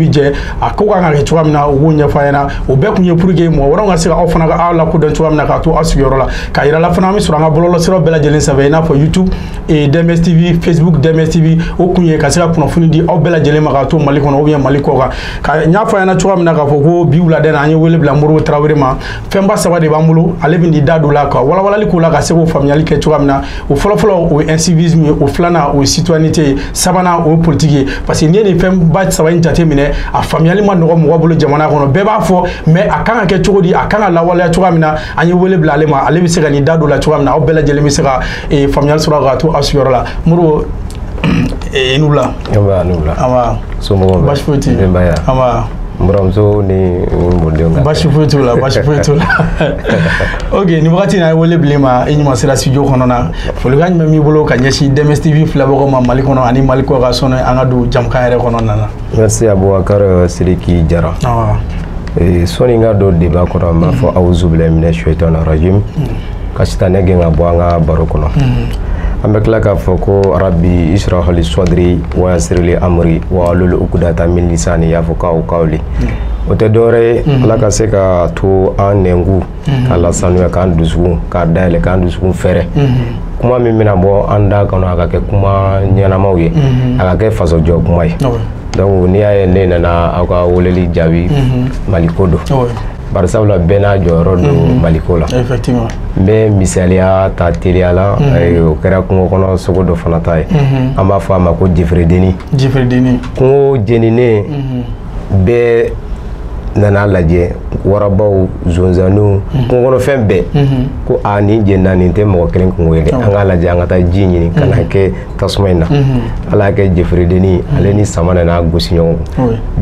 je a ko kan ka kɛ cogoya min na o b'o ɲɛfɔ a ɲɛna o bɛɛ kun ye pour que mɔgɔ wɛrɛw ka se ka aw fana ka aw lakodɔn cogoya min na k'a to aw sigiyɔrɔ la ka yira la fana an bɛ sɔrɔ an ka bɔlɔlɔsiraw bɛɛ lajɛlen sanfɛ i n'a fɔ YouTube DMS TV Facebook DMS TV o kun ye ka se ka kunnafoni di aw bɛɛ lajɛlen ma k'a to Mali kɔnɔ ou bien Mali kɔ kan ka n y'a fɔ a ɲɛna cogoya min na k'a fɔ ko bi wulada in na an ye wele bila Modibo Tarawele ma fɛnba saba de b'an bolo ale bɛ n'i da don la ka walawalali k'o la ka se k'o faamuyali kɛ cogoya min na o fɔlɔfɔlɔ o ye incivisme ye o filanan o ye citoyenneté ye sabanan o ye politique ye parce que n'i ye nin fɛnba saba in jateminɛ a faamuyali ma nɔgɔ mɔgɔ bolo jamana kɔnɔ bɛɛ b'a fɔ mais a kan ka kɛ cogo di a kan ka lawaleya cogoya min na an ye wele bila ale ma ale bɛ se ka nin da don la cogoya min na aw bɛɛ lajɛlen bɛ se ka faamuyali sɔrɔ k'a to aw sigiyɔrɔ la Modibo nubla ama somɔgɔw baasi foyi tɛ denbaya ama buramuso ni mɔdenw ka baasi foyi t'o la baasi foyi t'o la ok nin wagati in a ye wele bila ma i ɲuman sera studio kɔnɔ na folikan jumɛn b'i bolo ka ɲɛsin DMS TV filɛbagaw ma Mali kɔnɔ ani Mali kɔ ka sɔnni an ka don jamukan yɛrɛ kɔnɔna na merci Abubakar Sidiki Jara sɔnni n ka don débat kɔnɔ n b'a fɔ awuzu bilahi mina shaitanir rajim ka sitanɛ gɛn ka bɔ an ka baro kɔnɔ an bɛ tila k'a fɔ ko rabbi ishrah li sadri wa yassir li amri wa hlul uqdatan min lisani yafqahu qawli o tɛ dɔwɛrɛ ye Ala ka se ka to an nɛngu ka lasanuya k'an dusukun k'a dayɛlɛ k'an dusukun fɛrɛ kuma min bɛna bɔ an da kɔnɔ a ka kɛ kuma ɲɛnamaw ye a ka kɛ fasojɔ kuma ye donc n'i y'a ye ne nana aw ka weleli jaabi Maliko don barisabula bɛɛ n'a jɔyɔrɔ don Maliko la effectivement n bɛ misaliya ta teliya la o kɛra kungo kɔnɔ sogo dɔ fana ta ye an b'a fɔ a ma ko jifredeni kungo jeninen bɛɛ nana lajɛ warabaw zonzaniw kungo kɔnɔ fɛn bɛɛ ko a nin jenina nin tɛ mɔgɔ kelen kungo ye dɛ an k'a lajɛ an ka taa ji ɲini ka na kɛ tasuma in na Ala y'a kɛ jifredeni ale ni sama nana gosi ɲɔgɔn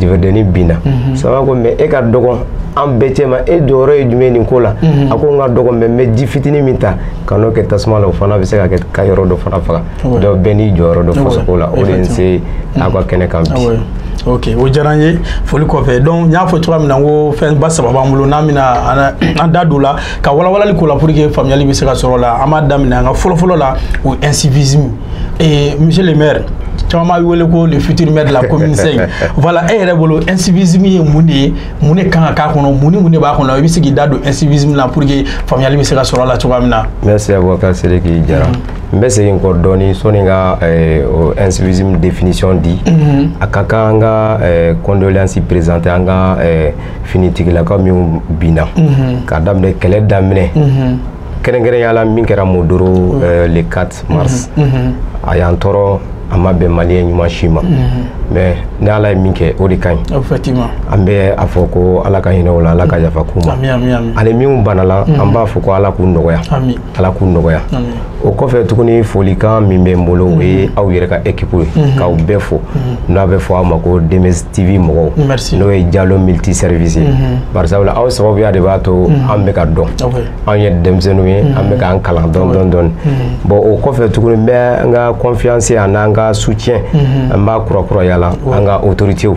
jifredeni binna sama ko mais e ka dɔgɔn an bɛɛ cɛ ma e jɔyɔrɔ ye jumɛn nin ko la a ko n ka dɔgɔn mais n bɛ ji fitinin min ta ka n'o kɛ tasuma la o fana bɛ se ka kɛ ka yɔrɔ dɔ fana faga donc bɛɛ n'i jɔyɔrɔ dɔ fɔ ko la o de ye n se aw ka kɛnɛ kan bi ok o diyara n ye foli kɔfɛ donc n y'a fɔ cogoya min na ko fɛnba saba b'an bolo n'an bɛna an da don la ka walawalali k'o la pour que faamuyali bɛ se ka sɔrɔ la an b'a daminɛ an ka fɔlɔfɔlɔ la o incivisme monsieur le maire caman b'a wele ko le futur maire de la commune 5 voilà e yɛrɛ bolo incivisme ye mun de ye mun de kan ka k'a kɔnɔ mun ni mun de b'a kɔnɔ i bɛ se k'i da don incivisme la pour que faamuyali bɛ se ka sɔrɔ a la cogoya min na. merci Abubakar Sidiki Jara n bɛ segin kɔ dɔɔni sɔnni ka o incivisme définition di a ka kan an ka condoléance présenter an ka finitigilakaw minnu binna k'a daminɛ kɛlɛ daminɛ kɛrɛnkɛrɛnya la min kɛra Modoro le 4 mars a y'an tɔɔrɔ a ma bɛn maliyɛn ɲuman si ma mais ni Ala ye min kɛ o de ka ɲi effectivement an bɛ a fɔ ko Ala ka hinɛ o la Ala ka yafa k'u ma ani minnu banala an b'a fɔ ko Ala k'u nɔgɔya Ala k'u nɔgɔya o kɔfɛ tuguni folikan min bɛ n bolo o ye aw yɛrɛ ka équipe ye k'aw bɛɛ fo n'a bɛ fɔ aw ma ko DMS TV mɔgɔw n'o ye Jalo multi service ye barisabula aw sababuya de b'a to an bɛ ka dɔn an ye denmisɛnninw ye an bɛ k'an kalan dɔɔni dɔɔni bon o kɔfɛ tuguni n bɛ n ka confiance an n'an ka soutien an b'a kurakuraya la an ka autorités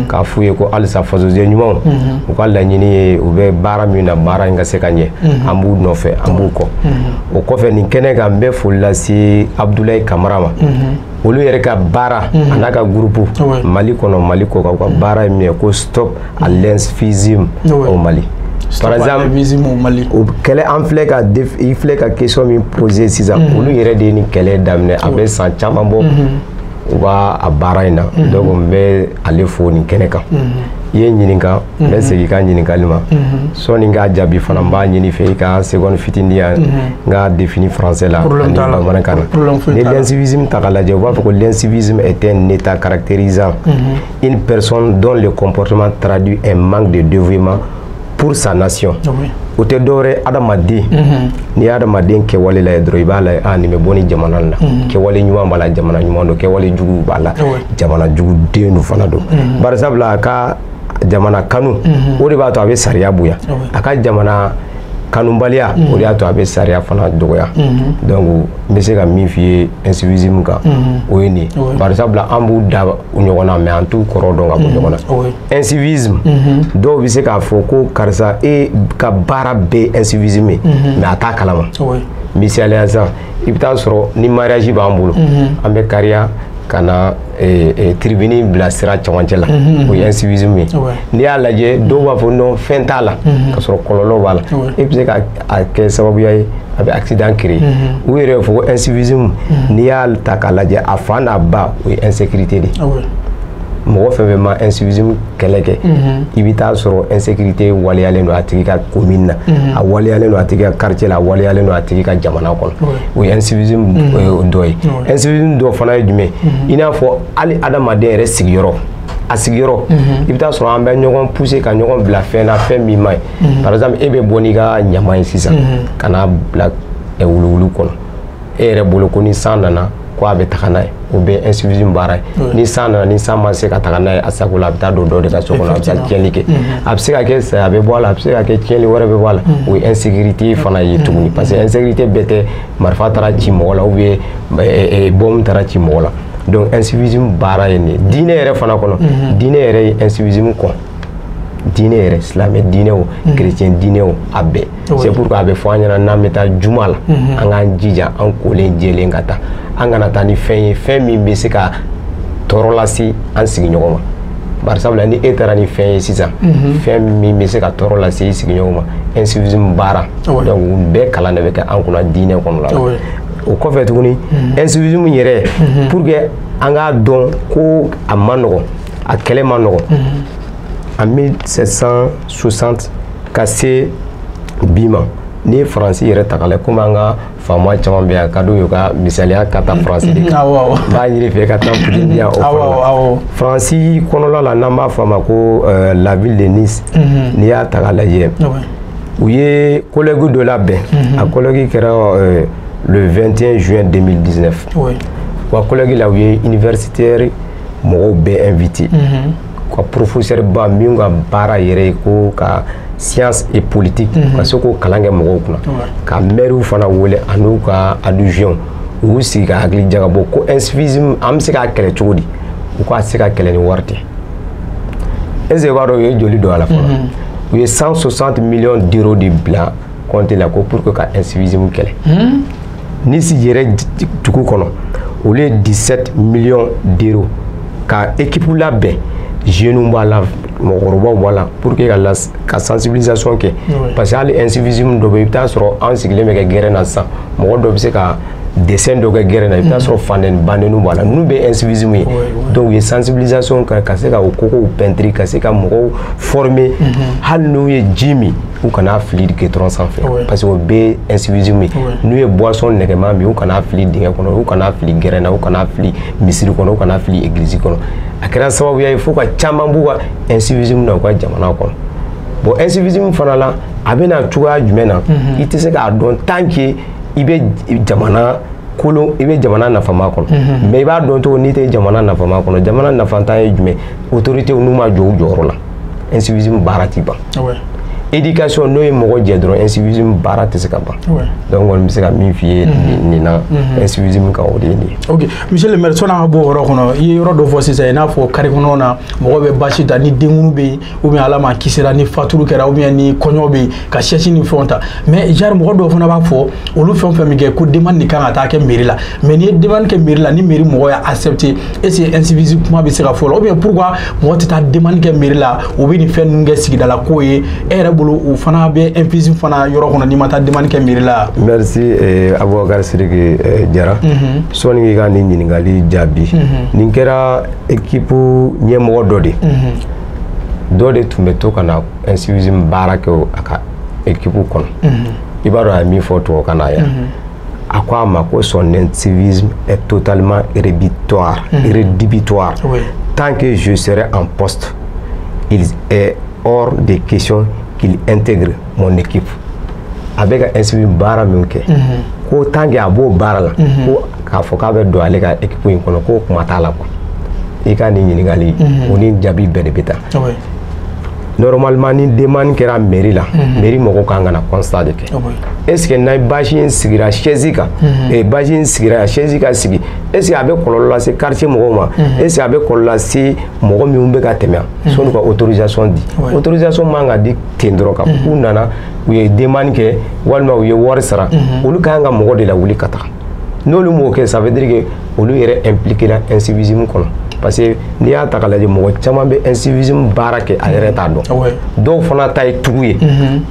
k'a f'u ye ko halisa fasojɛ ɲumanw u ka laɲini ye u bɛ baara min na baara in ka se ka ɲɛ an b'u nɔfɛ an b'u kɔ o kɔfɛ nin kɛnɛ kan n bɛ foli lase Abdoulaye Kamara ma olu yɛrɛ ka baara a n'a ka groupe Mali kɔnɔ Mali kɔ kan u ka baara ye min ye ko stop à l'incivisme au Mali. Par exemple o kɛlɛ an filɛ ka i filɛ ka question min poser sisan olu yɛrɛ de ye nin kɛlɛ daminɛ a bɛ san caman bɔ u b'a a baara in na donc n bɛ ale fo nin kɛnɛ kan i ye ɲininka n bɛ segin i ka ɲininkali ma sɔɔni n k'a jaabi fana n b'a ɲini fɛ i ka seconde fitinin yan n k'a défini français la ani bamanankan na ni l'incivisme ta k'a lajɛ u b'a fɔ ko l'incivisme est un état caractérisant une personne dont le comportement traduit un manque de dévouement pour sa nation o tɛ dɔwɛrɛ adamaden n'i ye adamaden kɛwale lajɛ dɔrɔn i b'a lajɛ nin bɛ bɔ ni jamana na kɛwale ɲuman b'a la jamana ɲuman don kɛwale jugu b'a la jamana jugu den do fana don barisabula a ka jamana kanu o de b'a to a bɛ sariya bonya a ka jamana kanubaliya o de y'a to a bɛ sariya fana dɔgɔya donc n bɛ se ka min f'i ye incivisme kan o ye nin ye barisabula an b'u da ɲɔgɔn na mais an t'u kɔrɔ dɔn ka bɔ ɲɔgɔn na incivisme dɔw bɛ se k'a fɔ ko karisa e ka baara bɛɛ incivisme ye mais a t'a kalama misaliya sisan i bɛ taa sɔrɔ ni mariage b'an bolo an bɛ kariya kana tribune bila sira camancɛ la o ye incivisme ye n'i y'a lajɛ dɔw b'a fɔ non fɛn t'a la ka sɔrɔ kɔlɔlɔ b'a la e bɛ se ka kɛ sababuya ye a bɛ accident créer u yɛrɛ b'a fɔ ko incivisme n'i y'a ta k'a lajɛ a fa n'a ba o ye insécurité de mɔgɔ fɛn fɛn ma incivisme kɛlɛ kɛ i bɛ taa sɔrɔ insécurité waliyalen don a tigi ka commune na a waliyalen don a tigi ka quartier la a waliyalen don a tigi ka jamana kɔnɔ o ye incivisme dɔ ye incivisme dɔ fana ye jumɛn i n'a fɔ hali adamaden yɛrɛ sigiyɔrɔ a sigiyɔrɔ i bɛ taa sɔrɔ an bɛ ɲɔgɔn pousser ka ɲɔgɔn bila fɛn na fɛn min man ɲi par exemple e bɛ bɔ n'i ka ɲaman ye sisan ka n'a bila wuluwulu kɔnɔ e yɛrɛ bolo ko ni san nana ko a bɛ taga n'a ye o bɛ incivisme baara ye ni san nana ni san ma se ka taga n'a ye a sago la a bɛ taa don dɔ de ka so kɔnɔ a bɛ taa tiɲɛni kɛ a bɛ se ka kɛ saya bɛ bɔ a la a bɛ se ka kɛ tiɲɛni wɛrɛ bɛ bɔ a la o ye insécurité fana ye tuguni parce que insécurité bɛɛ tɛ marifa taara ci mɔgɔ la ou bien bombe taara ci mɔgɔ la donc incivisme baara ye nin ye diinɛ yɛrɛ fana kɔnɔ diinɛ yɛrɛ ye incivisme kɔn diinɛ yɛrɛ silamɛ diinɛ o chrétien diinɛ o a bɛɛ c'est pourquoi a bɛ fɔ an ɲɛna n'an bɛ taa juma la an k'an jija an kolen jɛlen ka taa an kana taa ni fɛn ye fɛn min bɛ se ka tɔɔrɔ lase an sigiɲɔgɔn ma bari sabula ni e taara ni fɛn ye sisan fɛn min bɛ se ka tɔɔrɔ lase i sigiɲɔgɔn ma incivisme baara donc bɛɛ kalan de bɛ kɛ an kunna diinɛ kɔnɔ la o kɔfɛ tuguni incivisme yɛrɛ pour que an k'a dɔn ko a ma nɔgɔn a kɛlɛ ma nɔgɔn en 1760 ka se bi ma ni ye faransi yɛrɛ ta k'a lajɛ komi an ka faama caman bɛ yan ka d'u ye ka misaliya ka taa faransi de kan n b'a ɲini fɛ ka taa fitini yan o fana faransi kɔnɔla la n'an b'a fɔ a ma ko la ville de Nice n'i y'a ta k'a lajɛ u ye colloque dɔ labɛn a colloque kɛra le 21 juin 2019 wa colloque la u ye universitaire mɔgɔw bɛɛ invité ka professeur ba min ka baara yɛrɛ ye ko ka science et politique ka se k'o kalan kɛ mɔgɔw kunna ka maires fana wele an'u ka adjoint u y'u sigi ka hakili jagabɔ ko incivisme an bɛ se k'a kɛlɛ cogo di u k'a se ka kɛlɛ ni wari tɛ est-ce que i b'a dɔn u ye joli don a la fɔlɔ u ye 160 millions d'euros de bila compte la ko pour que ka incivisme kɛlɛ Nice yɛrɛ dugu kɔnɔ olu ye 17 millions d'euros ka équipe labɛn jeunes b'a la mɔgɔkɔrɔbaw b'a la pour que ka sensibilisation kɛ parce que hali incivisme dɔ bɛ i bɛ taa sɔrɔ an sigilen bɛ kɛ gɛrɛn na sisan mɔgɔ dɔ bɛ se ka dessin dɔ kɛ gɛrɛn na i bɛ taa sɔrɔ fandɛni bandɛniw b'a la ninnu bɛ incivisme ye donc u ye sensibilisation kɛ ka se ka o kokow pɛntiri ka se ka mɔgɔw former hali n'u ye ji min u kana fili gitɔrɔn sanfɛ parce que o bɛɛ incivisme ye n'u ye boisson nɛgɛman min u kana fili dingɛ kɔnɔ u kana fili gɛrɛn na u kana fili misiri kɔnɔ u kana fili église kɔnɔ a kɛra sababuya ye fo ka caman b'u ka incivisme na u ka jamana kɔnɔ bon incivisme fana la a bɛ na cogoya jumɛn na i tɛ se k'a dɔn tant que i bɛ jamana kolon i bɛ jamana nafama kɔnɔ mais i b'a dɔn cogo n'i tɛ jamana nafama kɔnɔ jamana nafantan ye jumɛn autorité n'u ma jɔ u jɔyɔrɔ la incivisme baara ti ban éducation n'o ye mɔgɔ jɛ dɔrɔn incivisme baara tɛ se ka ban donc kɔni bɛ se ka min f'i ye nin na incivisme kan o de ye nin ye. ok monsieur le maire sɔnni an ka bɔ o yɔrɔ kɔnɔ i ye yɔrɔ dɔ fɔ sisan i n'a fɔ carré kɔnɔnaw na mɔgɔ bɛ basi ta ni denkunu bɛ yen ou bien ala ma kisira ni faturu kɛra ou bien ni kɔɲɔ bɛ yen ka sɛsi ni fɛnw ta mais genre mɔgɔ dɔw fana b'a fɔ olu fɛn fɛn min kɛ ko demande de kan ka taa kɛ mairie la mais n'i ye demande kɛ mairie la ni mairie mɔgɔ y'a accepté est ce que incivisme kuma bɛ se ka fɔ la ou bien pourquoi mɔgɔ tɛ taa demande kɛ mairie la u bɛ nin fɛn ninnu kɛ sigidala ko ye e yɛrɛ bolo o fana bɛ incivisme fana yɔrɔ kɔnɔ n'i ma taa demande kɛ mairie la. merci Abubakar Sidiki Jara sɔɔni k'i ka nin ɲininkali jaabi nin kɛra équipe ɲɛmɔgɔ dɔ de dɔ de tun bɛ to ka na incivisme baara kɛ a ka équipe kɔnɔ i b'a dɔn a ye min fɔ tubabukan na yan a ko a ma ko son incivisme est totalement rédhibitoire tant que je serai en poste il est hors de question qu'il intègre mon équipe a bɛ ka incivisme baara min kɛ ko tant que a b'o baara la ko k'a fɔ k'a bɛ don ale ka équipe in kɔnɔ k'o kuma t'a la quoi i ka nin ɲininkali o ni jaabi bɛɛ de bɛ taa normalement ni demande kɛra mairie la mairie mɔgɔw kan ka na constat de kɛ est ce que n'a basi in sigira chaise kan basi in sigira chaise ka sigi est ce que a bɛ kɔlɔlɔ lase quartier mɔgɔw ma est ce que a bɛ kɔlɔlɔ lase mɔgɔ minnu bɛ ka tɛmɛ sɔnni ka autorisation di autorisation man ka di ten dɔrɔn ka u nana u ye demande kɛ walima u ye wari sara olu kan ka mɔgɔ de la wuli ka taa n'olu m'o kɛ ça veut dire que olu yɛrɛ impliqué la incivisme kɔnɔ parce que n'i y'a ta k'a lajɛ mɔgɔ caman bɛ incivisme baara kɛ a yɛrɛ t'a dɔn dɔw fana ta ye tugu ye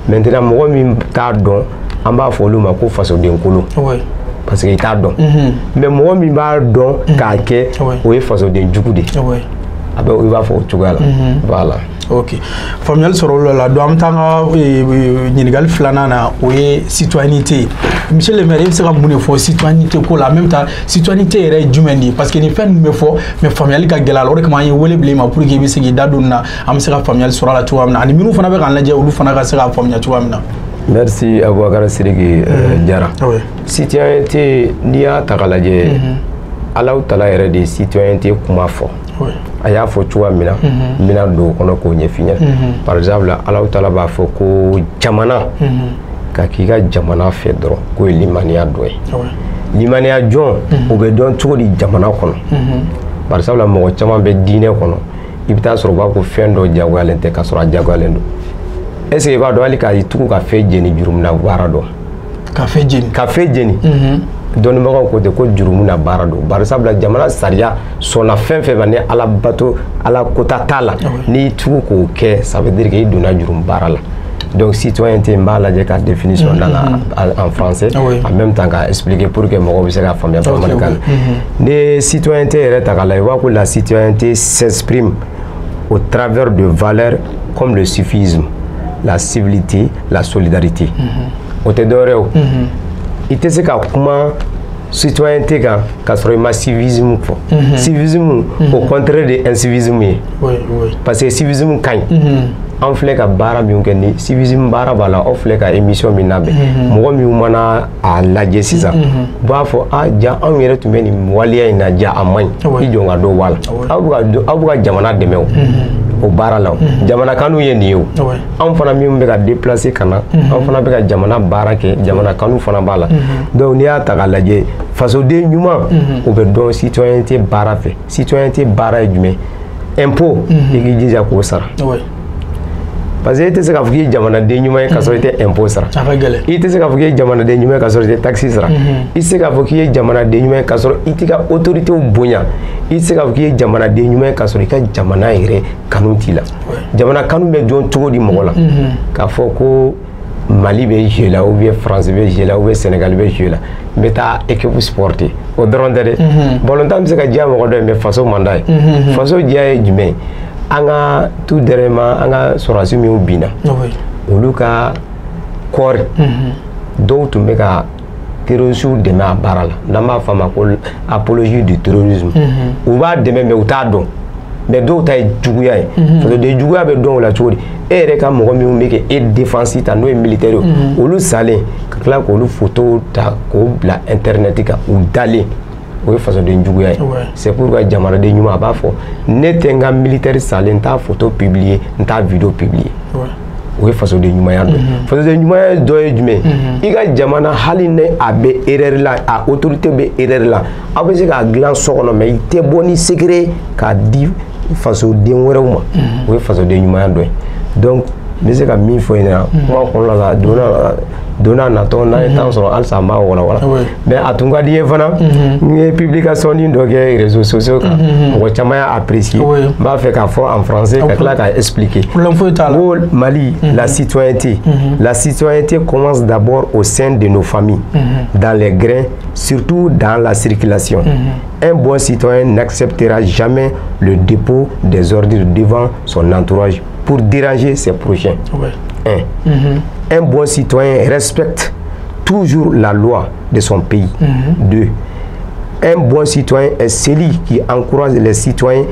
maintenant mɔgɔ min t'a dɔn an b'a fɔ olu ma ko fasoden kolon parce que i t'a dɔn mais mɔgɔ min b'a dɔn k'a kɛ o ye fasoden jugu de a bɛ i b'a fɔ o cogoya la voilà. Ok. Faamuyali sɔrɔ la donc an bɛ taa an ka ɲininkali filanan na o ye citoyenneté. Monsieur le maire, i bɛ se ka mun de fɔ citoyenneté ko la en même temps citoyenneté yɛrɛ ye jumɛn de ye parce que nin fɛn ninnu bɛ fɔ mais faamuyali ka gɛlɛ a la o de kama an ye wele bila i ma pour que i bɛ se k'i da don nin na an bɛ se ka faamuyali sɔrɔ a la cogoya min na ani minnu fana bɛ k'an lajɛ olu fana ka se k'a faamuya cogoya min na. Merci Aboubacar Sidiki Diarra. Citoyenneté n'i y'a ta k'a lajɛ Alahu Taala yɛrɛ de ye citoyenneté kuma fɔ. A y'a fɔ cogoya min na n bɛna don o kɔnɔ k'o ɲɛf'i ɲɛna par exemple Alahu Taala b'a fɔ ko jamana ka k'i ka jamana fɛ dɔrɔn k'o ye limaniya dɔ ye limaniya jɔn o bɛ dɔn cogo di jamana kɔnɔ par exemple mɔgɔ caman bɛ diinɛ kɔnɔ i bɛ taa sɔrɔ u b'a fɔ fɛn dɔ diyagoyalen tɛ k'a sɔrɔ a diyagoyalen don est ce que i b'a dɔn hali k'a tugu ka fɛn jeni jurumina baara dɔn ka fɛn jeni dɔnnibagaw ko ten ko jurumina baara don bari sabula jamana sariya sɔnna fɛn fɛn ma ni ala bato ala kota t'a la n'i tugu k'o kɛ ça veut dire que i donna jurum baara la donc citoyenneté n b'a lajɛ ka définition da la en français en même temps k'a expliquer pour que mɔgɔw bɛ se ka faamuya bamanankan na ni citoyenneté yɛrɛ ta k'a lajɛ i b'a ko la citoyenneté s'exprime au travers de valeurs comme le civisme la civilité la solidarité o tɛ dɔwɛrɛ o i tɛ se ka kuma citoyenneté kan k'a sɔrɔ i ma civisme fɔ civisme au contraire de incivisme ye parce que civisme ka ɲi an filɛ ka baara min kɛ ni civisme baara b'a la aw filɛ ka émission min labɛn mɔgɔ min mana a lajɛ sisan u b'a fɔ ja anw yɛrɛ tun bɛ nin waleya in na ja a man ɲi i jɔ ka dɔ bɔ a la aw bɛ ka jamana dɛmɛ o baara la jamana kanu ye nin ye o anw fana min bɛ ka déplacer ka na anw fana bɛ ka jamana baara kɛ jamana kanu fana b'a la donc n'i y'a ta k'a lajɛ fasoden ɲuman o bɛ dɔn citoyenneté baara fɛ citoyenneté baara ye jumɛn impôt i k'i jija k'o sara parce que i tɛ se k'a fɔ k'i ye jamanaden ɲuman ye k'a sɔrɔ i tɛ impôt sara i tɛ se k'a fɔ k'i ye jamanaden ɲuman ye k'a sɔrɔ i tɛ taxe sara i tɛ se k'a fɔ k'i ye jamanaden ɲuman ye k'a sɔrɔ i tɛ ka autoritéw bonya i tɛ se k'a fɔ k'i ye jamanaden ɲuman ye k'a sɔrɔ i ka jamana yɛrɛ kanu t'i la jamana kanu bɛ jɔn cogo di mɔgɔ la k'a fɔ ko Mali bɛ jouer la ou bien France bɛ jouer la ou bien Sénégal bɛ jouer la n bɛ taa équipe supporter o dɔrɔn tɛ dɛ balontan bɛ se ka diya mɔgɔ dɔ ye mais faso man d'a ye faso diya ye jumɛn ye an ka tout dernièrement an ka sɔrɔdasi minnu binna olu ka kɔɔri dɔw tun bɛ ka terroristes dɛmɛ a baara la n'an b'a fɔ a ma ko apologie du terrorisme u b'a dɛmɛ mais u t'a dɔn mais dɔw ta ye juguya ye parce que juguya bɛ dɔn o la cogo di e yɛrɛ ka mɔgɔ minnu bɛ kɛ e défense ta n'o ye militaire ye olu salen ka tila k'olu photo ta k'o bila internet kan u dalen o ye fasoden juguya ye c'est pour que jamanaden ɲuman a b'a fɔ ne tɛ n ka militaire salen n t'a photo publier n t'a video publier o ye fasoden ɲumanya dɔ fasoden ɲumanya dɔ ye jumɛn i ka jamana hali ni a bɛ erreur la a autorité bɛ erreur la aw bɛ se k'a dilan so kɔnɔ mais i tɛ bɔ ni secret k'a di fasoden wɛrɛw ma o ye fasoden ɲumanya dɔ ye donc n bɛ se ka min fɔ ɲɛna kuma kɔnɔna la donna natɔ n'an ye temps sɔrɔ halisa an b'a walawala mais a tun ka di n ye fana n ye publication dɔ kɛ réseaux sociaux kan mɔgɔ caman y'a apprécié n b'a fɛ k'a fɔ en français ka tila k'a expliquer ko Mali la citoyenneté commence d'abord au sein de nos familles dans les grains surtout dans la circulation un bon citoyen n'acceptera jamais le dépôt des ordures devant son entourage pour déranger ses prochains. Un bon citoyen respecte toujours la loi de son pays. 2. Un bon citoyen est celui qui encourage les citoyens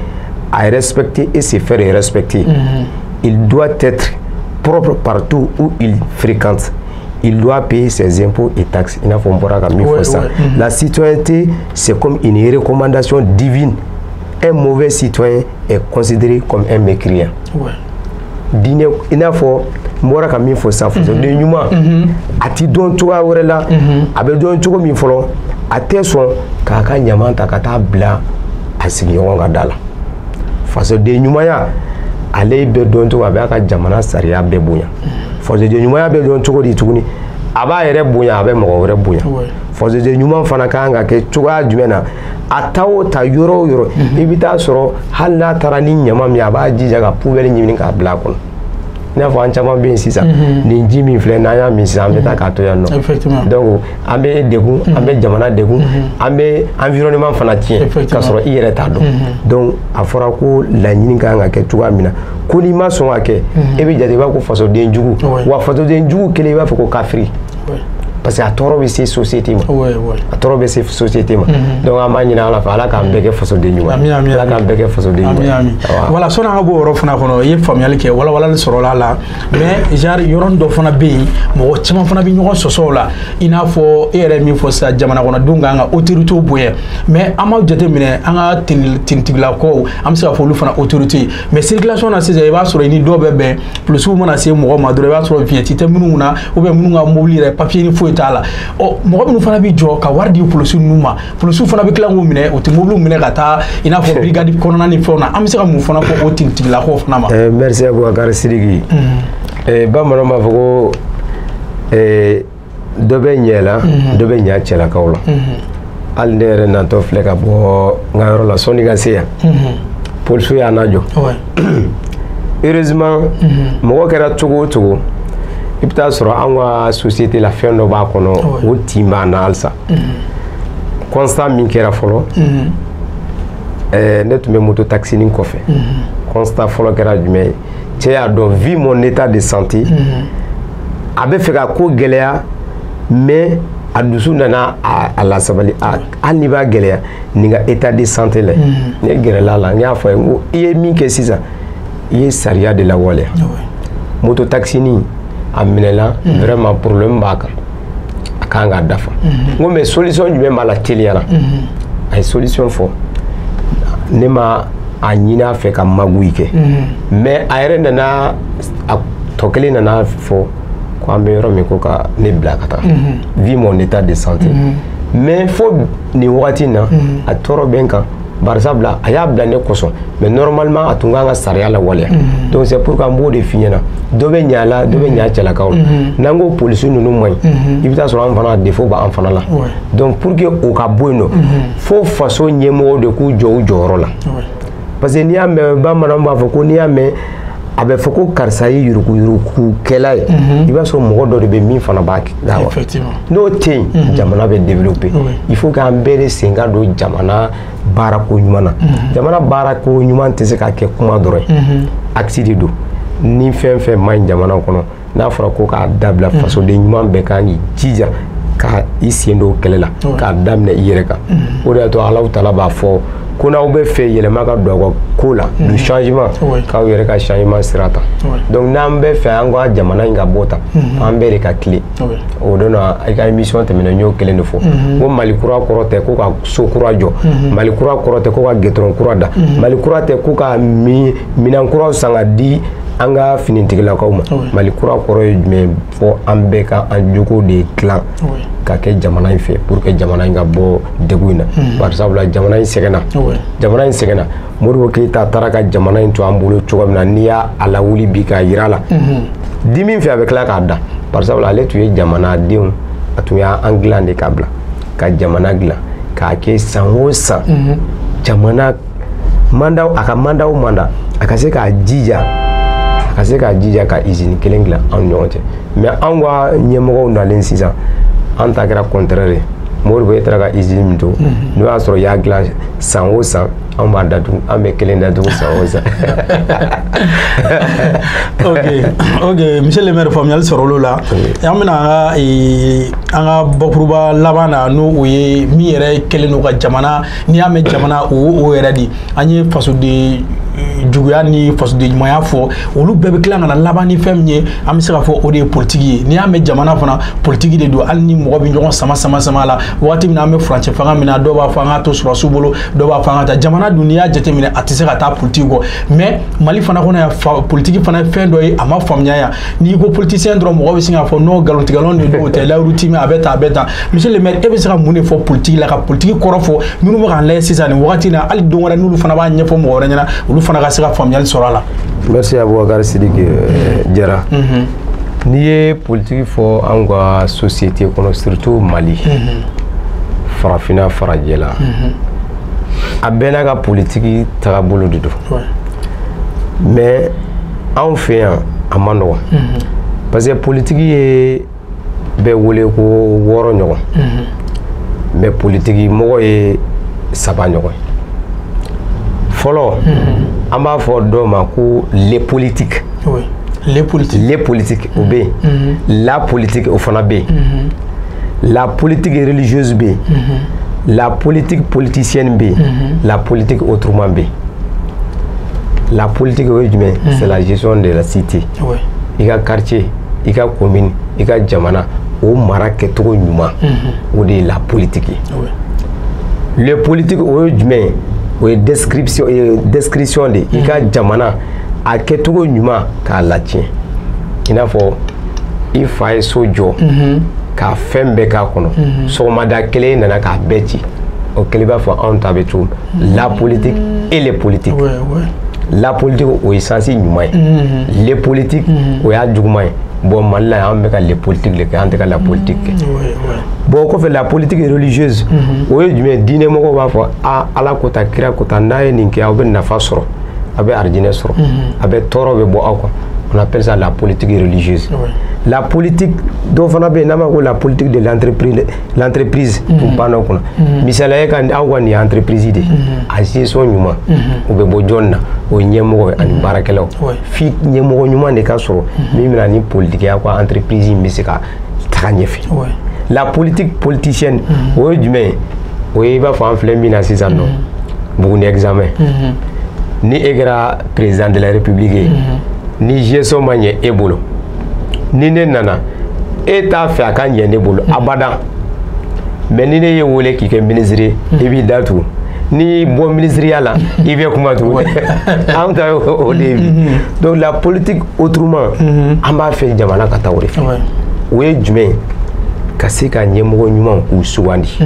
à respecter et se faire respecter. Il doit être propre partout où il fréquente. Il doit payer ses impôts et taxes. Il n'a pas La citoyenneté, c'est comme une recommandation divine. Un mauvais citoyen est considéré comme un mécréant. Diinɛ i n'a fɔ n bɔra ka min fɔ sisan fasoden ɲuman a ti dɔn cogoya wɛrɛ la a bɛ dɔn cogo min fɔlɔ a tɛ sɔn k'a ka ɲaman ta ka taa bila a sigiɲɔgɔn ka da la fasoden ɲumanya ale bɛ dɔn cogo a b'a ka jamana sariya bɛɛ bonya fasoden ɲumanya bɛ dɔn cogo di tuguni a b'a yɛrɛ bonya a bɛ mɔgɔ wɛrɛ bonya fasoden ɲuman fana kan ka kɛ cogoya jumɛn na a ta o ta yɔrɔ o yɔrɔ i bɛ taa sɔrɔ hali n'a taara ni ɲama min a b'a jija ka poubelle ɲini k'a bila a kɔnɔ i n'a fɔ an caman bɛ yen sisan nin ji min filɛ n'an y'a min sisan an bɛ taa k'a to yan nɔ donc an bɛ degun an bɛ jamana degun an bɛ environnement fana tiɲɛ k'a sɔrɔ i yɛrɛ t'a dɔn donc a fɔra ko laɲini kan ka kɛ cogoya min na ko n'i ma sɔn ka kɛ e bɛ jate i b'a fɔ ko fasoden jugu wa fasoden jugu kelen i b'a fɔ ko kafiri parce que a tɔɔrɔ bɛ se société ma a tɔɔrɔ bɛ se société ma donc an b'a ɲini Ala fɛ Ala k'an bɛɛ kɛ fasoden ɲuman ye Ala k'an bɛɛ kɛ fasoden ɲuman ye voilà sɔnni an ka bɔ o yɔrɔ fana kɔnɔ i ye faamuyali kɛ walawalali sɔrɔla a la mais genre yɔrɔnin dɔ fana bɛ yen mɔgɔ caman fana bɛ ɲɔgɔn sɔsɔ o la i n'a fɔ e yɛrɛ min fɔ sisan jamana kɔnɔdenw kan ka autorité bonya mais an b'aw jateminɛ an ka tinitigilakaw an bɛ se ka fɔ olu fana autorité mais circulation na sisan i b'a sɔrɔ i ni dɔw bɛ bɛn polisiw mana se mɔgɔ ma dɔrɔn i b'a sɔrɔ vignette tɛ minnu na ou bien minnu ka mobili yɛrɛ papier ni foyi t'a la mɔgɔ minnu fana bɛ jɔ ka wari di polisiw ninnu ma polisiw fana bɛ tila k'u minɛ u tɛ mobiliw minɛ ka taa i n'a fɔ brigade kɔnɔna ni fɛnw na an bɛ se ka mun fana fɔ o tinitigilakaw fana ma. merci Abubakar Sidiki bamananw b'a fɔ ko dɔ bɛ ɲɛ la dɔ bɛ ɲɛ cɛlakaw la hali ne yɛrɛ natɔ filɛ ka bɔ n ka yɔrɔ la sɔnni ka se yan polisiw y'an lajɔ heureusement mɔgɔ kɛra cogo o cogo i bɛ taa sɔrɔ an ka société la fɛn dɔ b'a kɔnɔ o tin b'an na halisa constat min kɛra fɔlɔ ne tun bɛ moto taxinin kɔfɛ constat fɔlɔ kɛra jumɛn ye cɛ y'a dɔn vu mon état de santé a bɛ fɛ ka ko gɛlɛya mais a dusu nana a lasabali hali n'i b'a gɛlɛya nin ka état de santé la ne gɛrɛla la n y'a fɔ a ye n ko i ye min kɛ sisan i ye sariya de lawaleya moto taxinin a minɛla vraiment problème b'a kan a kan ka dafa n ko mais solution jumɛn b'a la teliya la a ye solution fɔ ne ma a ɲini a fɛ ka magouille kɛ mais a yɛrɛ nana a tɔ kelen nana fɔ ko an bɛ yɔrɔ min ko ka ne bila ka taa vu mon état de santé mais fo nin wagati in na a tɔɔrɔ bɛ n kan barisabula a y'a bila ne kosɔn mais normalement a tun kan ka sariya lawaleya donc c'est pourquoi n b'o de f'i ɲɛna dɔ bɛ ɲɛ a la dɔ bɛ ɲɛ a cɛlakaw la n'an ko polisi ninnu man ɲi i bɛ taa sɔrɔ an fana défaut b'an fana la donc pour que o ka bɔ yen nɔ fo faso ɲɛmɔgɔw de k'u jɔ u jɔyɔrɔ la parce que n'i y'a mɛn bamananw b'a fɔ ko n'i y'a mɛn a bɛ fɔ ko karisa ye yuruguyurugukɛla ye i b'a sɔrɔ mɔgɔ dɔ de bɛ min fana b'a la wa n'o tɛ yen jamana bɛ développer il faut k'an bɛɛ de sen ka don jamana baarako ɲuman na jamana baarako ɲuman tɛ se ka kɛ kuma dɔrɔn ye axe de don ni fɛn fɛn man ɲi jamana kɔnɔ n'a fɔra ko k'a dabila fasoden ɲuman bɛɛ kan k'i jija ka i sen don kɛlɛ la k'a daminɛ i yɛrɛ kan o de y'a to Alahu Taala b'a fɔ ko n'aw bɛ fɛ yɛlɛma ka don aw ka ko la du changement k'aw yɛrɛ ka changement sira ta donc n'an bɛ fɛ an ka jamana in ka bɔ tan an bɛɛ de ka tile o don na i ka émission tɛmɛna n y'o kelen de fɔ ko Mali kura kɔrɔ tɛ ko ka so kura jɔ Mali kura kɔrɔ tɛ ko ka gitɔrɔn kura da Mali kura tɛ ko ka minɛn kuraw san ka di an ka finitigilakaw ma Mali kura kɔrɔ ye jumɛn fɔ an bɛɛ ka an jogo de dilan ka kɛ jamana in fɛ pour que jamana in ka bɔ degun in na barisabula jamana in sɛgɛnna Modibo Keyita taara ka jamana in to an bolo cogo min na n'i y'a lawuli bi k'a yira la di min fɛ a bɛ tila k'a da barisabula ale tun ye jamanadenw a tun y'a an dilan de k'a bila ka jamana dilan k'a kɛ san o san jamana mandat a ka mandat o mandat a ka se k'a jija ka usine kelen dilan an ni ɲɔgɔn cɛ mais an ka ɲɛmɔgɔw nalen sisan an ta kɛra contraire ye Modibo e taara ka usine min to n'o y'a sɔrɔ i y'a dilan san o san an b'a datugu an bɛ kelen datugu san o san ok monsieur le maire faamuyali sɔrɔ olu la an bɛna an ka bakuruba laban na n'o ye min yɛrɛ kɛlen don ka jamana n'i y'a mɛn jamana o yɛrɛ de an ye fasoden juguya ni fasoden ɲumanya fɔ olu bɛɛ bɛ tila ka na laban ni fɛn min ye an bɛ se ka fɔ o de ye politiki ye n'i y'a mɛn jamana fana politiki de don hali ni mɔgɔ bɛ ɲɔgɔn sama la waati min na an bɛ furancɛ fanga min na dɔw b'a fɔ an ka to sɔrɔsiw bolo dɔw b'a fɔ an ka taa jamana dun n'i y'a jateminɛ a tɛ se ka taa politiki kɔ mais Mali fana kɔnɔ yan politiki fana ye fɛn dɔ ye a ma faamuya yan n'i ko politicien dɔrɔn mɔgɔ bɛ se k'a fɔ non nkalontigɛlanw de don o tɛ layiru time a bɛ tan monsieur le maire e bɛ se ka mun de fɔ politiki la ka politiki kɔrɔ fɔ minnu bɛ k'an lajɛ sisan nin wagati in na hali don wɛrɛ n'olu fana b'a ɲɛfɔ mɔgɔ wɛrɛ ɲɛna olu fana ka se ka faamuyali sɔrɔ a la. merci Abubakar Sidiki Jara n'i ye politiki fɔ an ka société kɔnɔ surtout Mali farafina farajɛla a bɛɛ n'a ka politiki tagabolo de don mais anw fɛ yan a man nɔgɔn parce que politiki ye bɛɛ wele ko 6 ɲɔgɔn mais politiki mɔgɔ ye 3 ɲɔgɔn fɔlɔ an b'a fɔ dɔw ma ko les politiques les politiques o bɛ yen la politique o fana bɛ yen la politique religieuse bɛ yen la politique politicienne bɛ yen la politique autrement bɛ yen la politique o ye jumɛn c'est la gestion de la cité i ka quartier i ka commune i ka jamana o mara kɛcogo ɲuman o de ye la politique ye le politique o ye jumɛn o ye description de i ka jamana a kɛcogo ɲuman k'a latiɲɛ i n'a fɔ i fa ye so jɔ k'a fɛn bɛɛ k'a kɔnɔ sɔgɔmada kelen nana k'a bɛɛ ci o kelen b'a fɔ anw ta bɛ cogo la politique et les politiques la politique o ye sansi ɲuman ye les politiques o y'a juguman ye bon Mali la an bɛ ka les politiques le kɛ an tɛ ka la politique kɛ bon o kɔfɛ la politique religieuse o ye jumɛn diinɛmɔgɔw b'a fɔ Ala ko ta kira ko ta n'a ye nin kɛ aw bɛ nafa sɔrɔ a bɛ arijinɛ sɔrɔ a bɛ tɔɔrɔ bɛ bɔ aw kan on appelle ça la politique religieuse la politique dɔ fana bɛ yen n'a ma ko la politique de l'entreprise pour bannaw kunna misaliya ye ka aw ka nin ye entreprise de a gestion ɲuman o bɛ bɔ jɔn na o ye ɲɛmɔgɔ ani baarakɛlaw f'i ɲɛmɔgɔ ɲuman de ka sɔrɔ min bɛna ni politikiya ka entreprise in bɛ se ka taga ɲɛfɛ la politique politicienne o ye jumɛn ye o ye i b'a fɔ an filɛ min na sisan nɔ Buguni examen ni e kɛra président de la république ye ni gestion ma ɲɛ e bolo ni ne nana e t'a fɛ a ka ɲɛ ne bolo abada mais ni ne ye wele k'i kɛ ministre ye i b'i da tugu ni bɔ ministeriya la i bɛ kuma tugu an ta o de ye donc la politique autrement an b'a fɛ jamana ka taa o de fɛ o ye jumɛn ka se ka ɲɛmɔgɔ ɲuman k'u sugandi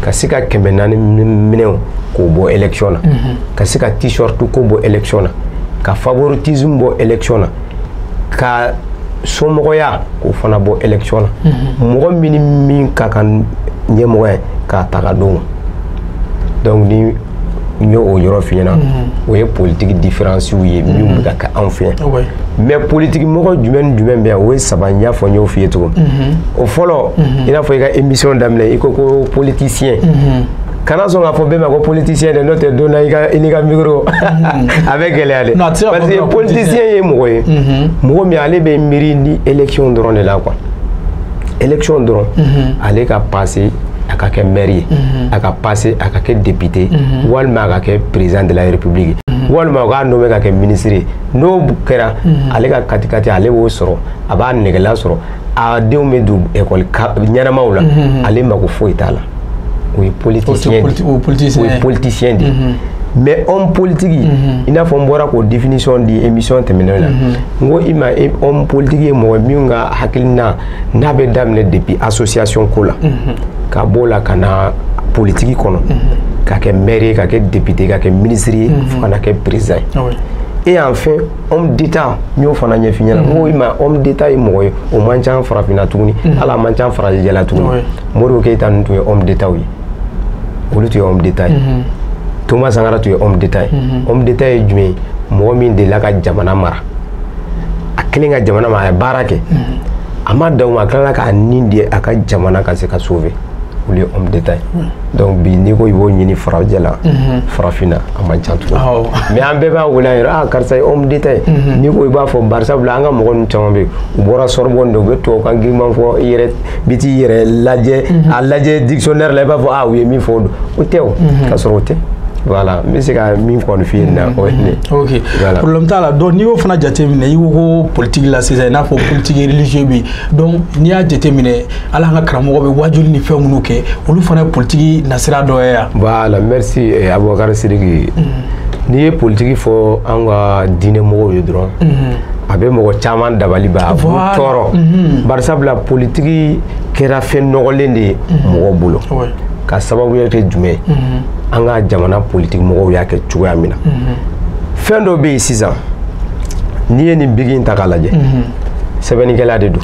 ka se ka 400 minɛnw k'o bɔ élection na ka se ka t-shirt ko bɔ élection na ka favoritisme bɔ élection na ka somɔgɔya k'o fana bɔ élection na mɔgɔ min ka kan ɲɛmɔgɔya k'a ta ka d'o ma donc ni n y'o yɔrɔ f'i ɲɛna o ye politique différence ye min bɛ ka kɛ anw fɛ yan mais politique mɔgɔ jumɛn ni jumɛn bɛ yan o ye 3 n y'a fɔ n y'o f'i ye cogo o fɔlɔ i n'a fɔ i ka émission daminɛ i ko ko politicien kana sɔn k'a fɔ bɛɛ ma ko politicien de n'o tɛ don na i n'i ka micro a bɛ gɛlɛya dɛ parce que politicien ye mɔgɔ ye mɔgɔ min ale bɛ miiri ni élection dɔrɔn de la quoi élection dɔrɔn ale ka passer a ka kɛ maire ye a ka passer a ka kɛ député walima a ka kɛ président de la république walima o k'a nommé ka kɛ ministre ye n'o kɛra ale ka kati ale b'o sɔrɔ a b'a nɛgɛla sɔrɔ a denw bɛ don école ɲɛnamaw la ale mako foyi t'a la o ye politicien de mais homme politique i n'a fɔ n bɔra k'o définition di émission tɛmɛnenw la n ko i ma homme politique ye mɔgɔ min ka hakilina n'a bɛ daminɛ depuis association ko la ka b'o la ka na politique kɔnɔ ka kɛ maire ye ka kɛ député ka kɛ ministre ye fo ka na kɛ président et enfin homme d'état n y'o fana ɲɛf'i ɲɛna n ko i ma homme d'état ye mɔgɔ ye o man ca farafinna tuguni hali a man ca farajɛla tuguni Modibo Keyita ninnu tun ye homme d'état ye olu tun ye homme d'état ye Thomas Sankara tun ye homme d'état ye homme d'état ye jumɛn ye mɔgɔ min delila ka jamana mara a kelen ka jamana mara a ye baara kɛ a ma dan o ma a tilala k'a nin di a ka jamana ka se ka sauver olu ye homme d'état ye donc bi n'i ko i b'o ɲini farajɛla farafinna a man ca tugun mais an bɛɛ b'a wele an yɛrɛ karisa ye homme d'état ye n'i ko i b'a fɔ barisabula an ka mɔgɔ ninnu caman bɛ yen u bɔra Sorbonne de u bɛ tubabukan giriman fɔ i yɛrɛ bi t'i yɛrɛ lajɛ a lajɛ dictionnaire la i b'a fɔ u ye min fɔ o tɛ o k'a sɔrɔ o tɛ voilà n bɛ se ka min kɔni f'i ye nin na o ye nin ye. ok problème t'a la donc n'i y'o fana jateminɛ i ko ko politique la sisan i n'a fɔ politique religieux bɛ yen donc n'i y'a jateminɛ hali an ka karamɔgɔ bɛ wajuli ni fɛn minnu kɛ olu fana ye politique nasira dɔ ye yan. voilà merci Abubakar Sidiki n'i ye politique fɔ an ka diinɛmɔgɔw ye dɔrɔn a bɛ mɔgɔ caman dabali ba a b'u tɔɔrɔ barisabula politique kɛra fɛn nɔgɔlen de ye mɔgɔw bolo ka sababuya kɛ jumɛn ye an ka jamana politique mɔgɔw y'a kɛ cogoya min na fɛn dɔ bɛ yen sisan n'i ye nin bigi in ta k'a lajɛ sɛbɛnnikɛla de don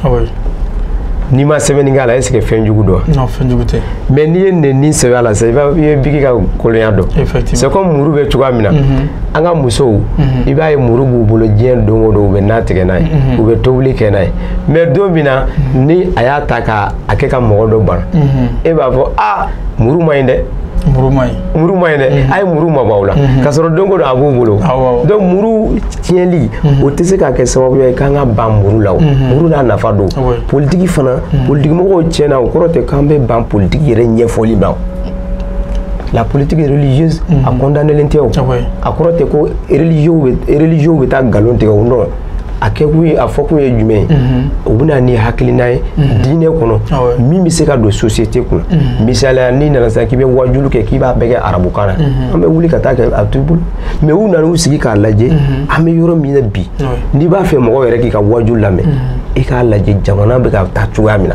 ni ma sɛbɛnni k'a la est-ce que fɛn jugu dɔ non fɛn jugu tɛ mais n'i ye nɛni sɛbɛn a la sa i ye bigi ka kolonya dɔn c'est comme muru bɛ cogoya min na an ka musow i b'a ye muru b'u bolo diɲɛ don o don u bɛ na tigɛ n'a ye u bɛ tobili kɛ n'a ye mais don min na ni a y'a ta k'a kɛ ka mɔgɔ dɔ bana e b'a fɔ ah muru ma ɲi dɛ muru ma ɲi dɛ a ye muru ma b'aw la k'a sɔrɔ don o don a b'u bolo donc muru tiɲɛli o tɛ se ka kɛ sababu ye k'an ka ban muru la o muru n'a nafa don politiki fana politiki mɔgɔw tiɲɛna o kɔrɔ tɛ k'an bɛ ban politiki yɛrɛ ɲɛfɔli ma la politique religieuse a condamné tɛ o a kɔrɔ tɛ ko religieux bɛ taa nkalon tigɛ o non a kɛ kun ye a fɔ kun ye jumɛn ye o bɛna ni hakilina ye diinɛ kɔnɔ min bɛ se ka don société kɔnɔ misaliya n'i nana sisan k'i bɛ wajulu kɛ k'i b'a bɛɛ kɛ arabukan na an bɛ wuli ka taa kɛ a t'u bolo mais u nana u sigi k'a lajɛ an bɛ yɔrɔ min na bi n'i b'a fɛ mɔgɔ yɛrɛ k'i ka wajulu lamɛn i k'a lajɛ jamana bɛ ka taa cogoya min na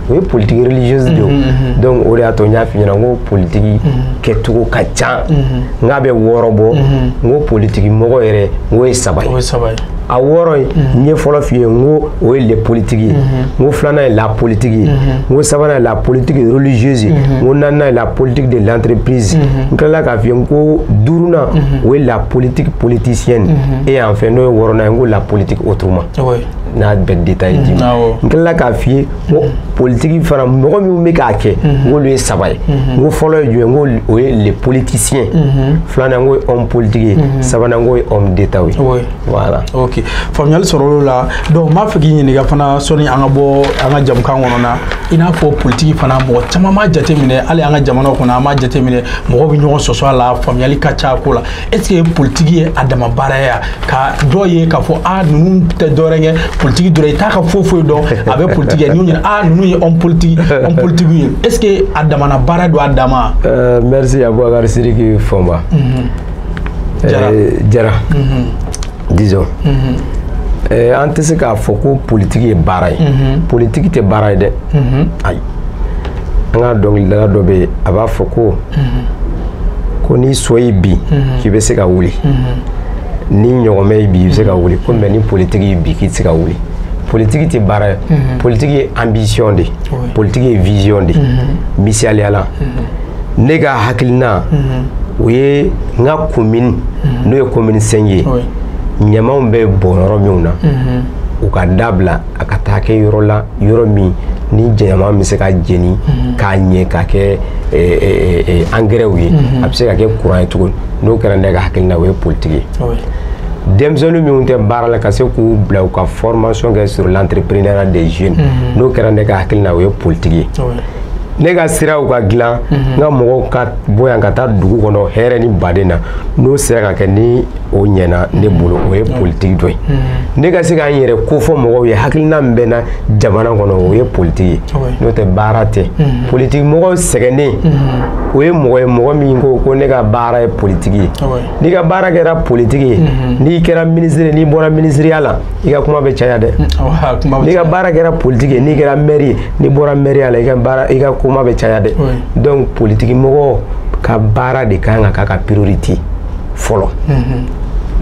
o ye politique religieuse de ye donc o de y'a to n y'a f'i ɲɛna n ko politiki kɛcogo ka ca n k'a bɛ wɔɔrɔ bɔ n ko politiki mɔgɔ yɛrɛ n k'o ye 3 ye a wɔɔrɔ ye n ye fɔlɔ f'i ye n ko o ye les politiques ye n ko filanan ye la politique ye n ko sabanan ye la politique religieuse ye n ko naaninan ye la politique de l'entreprise n tilala k'a f'i ye n ko duurunan o ye la politique politicienne et enfin n'o ye wɔɔrɔnan ye n ko la politique autrement n'a bɛ détail di ma n tilala k'a f'i ye ko politique fana mɔgɔ minnu bɛ k'a kɛ n k'olu ye 3 ye n ko fɔlɔ ye jumɛn n ko o ye les politiciens filanan n ko ye homme politique ye sabanan n ko ye homme d'état ye voilà faamuyali sɔrɔ la donc m'a fɛ k'i ɲininka fana sɔnni an ka bɔ an ka jamukan kɔnɔ na i n'a fɔ politiki fana mɔgɔ caman m'a jateminɛ hali an ka jamanaw kɔnɔ an m'a jateminɛ mɔgɔw bɛ ɲɔgɔn sɔsɔ a la faamuyali ka ca a ko la est-ce que politiki ye a dama baara ye ka dɔ ye k'a fɔ ah ninnu tɛ dɔwɛrɛ kɛ politiki dɔrɔn i t'a ka foyi dɔn a bɛ politiki kɛ ninnu ɲɛna ah ninnu ye homme politique ye est-ce que a damana baara don a dama merci Aboubacar Sidiki Fɔnba Jara disons an tɛ se k'a fɔ ko politiki ye baara ye politiki tɛ baara ye dɛ ayi an ka dɔnkilidala dɔ bɛ yen a b'a fɔ ko ni so y'i bi k'i bɛ se ka wuli ni ɲɔgɔnmɛ y'i bi i bɛ se ka wuli ko mais ni politiki y'i bi k'i tɛ se ka wuli politiki tɛ baara ye politiki ye ambition de politiki ye vision de misaliya la ne ka hakilina o ye n ka commune n'o ye commune 5 ye ɲamanw bɛ bɔn yɔrɔ minnu na u ka dabila a ka taa kɛ yɔrɔ la yɔrɔ min ni ɲaman bɛ se ka jeni k'a ɲɛ k'a kɛ engrais ye a bɛ se ka kɛ courant ye tuguni n'o kɛra ne ka hakilina o ye politiki ye denmisɛnninw minnu tɛ baara la ka se k'u bila u ka formation kɛ sur l'entrepreneuriat des jeunes n'o kɛra ne ka hakilina o ye politiki ye ne ka siraw ka dilan n ka mɔgɔw ka bɔ yan ka taa dugu kɔnɔ hɛrɛ ni baden na n'o sera ka kɛ ni o ɲɛna ne bolo o ye politiki dɔ ye ne ka se k'an yɛrɛ kofɔ mɔgɔw ye hakilina min bɛ na jamana kɔnɔ o ye politiki ye n'o tɛ baara tɛ politiki mɔgɔw sɛgɛnnen o ye mɔgɔ ye mɔgɔ min ko ne ka baara ye politiki ye n'i ka baara kɛra politiki ye n'i kɛra ministre n'i bɔra ministeriya la i ka kuma bɛ caya dɛ n'i ka baara kɛra politiki ye n'i kɛra maire ye n'i bɔra maire la i ka kuma bɛ caya dɛ donc politiki mɔgɔ ka baara de kan ka k'a ka priorité fɔlɔ